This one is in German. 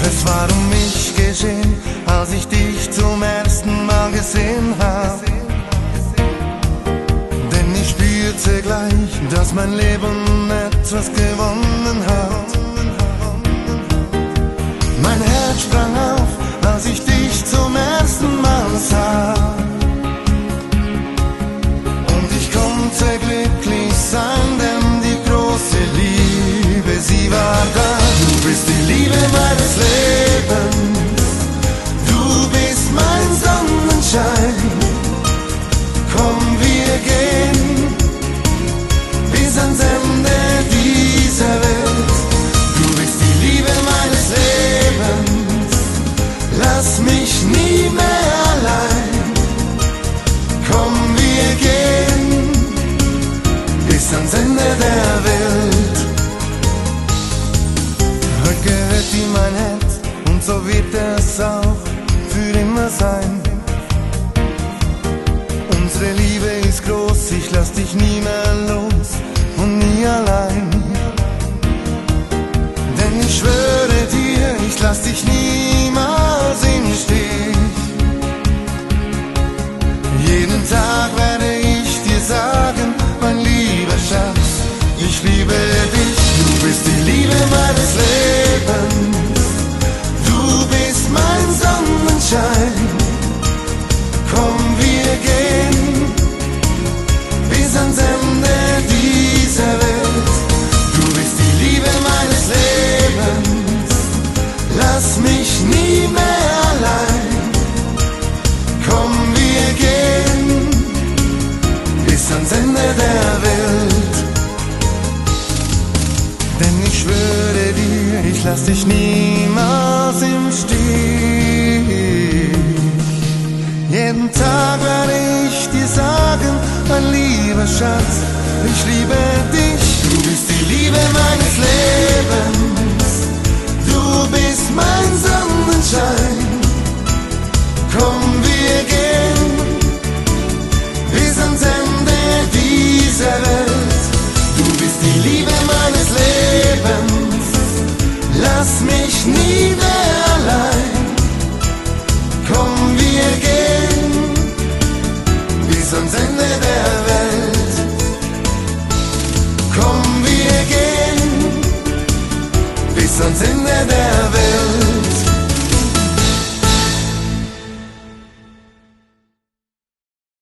Es war um mich geschehen, als ich dich zum ersten Mal gesehen hab. Denn ich spürte gleich, dass mein Leben etwas gewonnen hat. Mein Herz sprang auf, als ich dich zum ersten Mal sah. Und ich konnte glücklich sein, denn die große Liebe, sie war da. Du bist die Liebe meines Lebens, du bist mein Sonnenschein. Komm, wir gehen bis ans Ende dieser Welt. Du bist die Liebe meines Lebens, lass mich nie mehr allein. Komm, wir gehen bis ans Ende der Welt. Heute gehört dir mein Herz und so wird es auch für immer sein. Unsere Liebe ist groß, ich lass dich nie mehr los und nie allein. Denn ich schwöre dir, ich lass dich niemals im Stich. Jeden Tag werde ich dir sagen, mein lieber Schatz, ich liebe dich. Du bist die Liebe meines Lebens, du bist mein Sonnenschein. Komm, wir gehen bis ans Ende dieser Welt. Du bist die Liebe meines Lebens, lass mich nie mehr allein. Komm, wir gehen bis ans Ende der Welt. Denn ich schwöre dir, ich lass dich niemals im Stich. Jeden Tag werde ich dir sagen, mein lieber Schatz, ich liebe dich. Du bist die Liebe meines Lebens, du bist mein Sonnenschein. Komm, wir gehen bis ans Ende dieser Welt. Du bist die Liebe meines Lebens, lass mich nie mehr allein. Komm, wir gehen bis ans Ende der Welt. Komm, wir gehen bis ans Ende der Welt.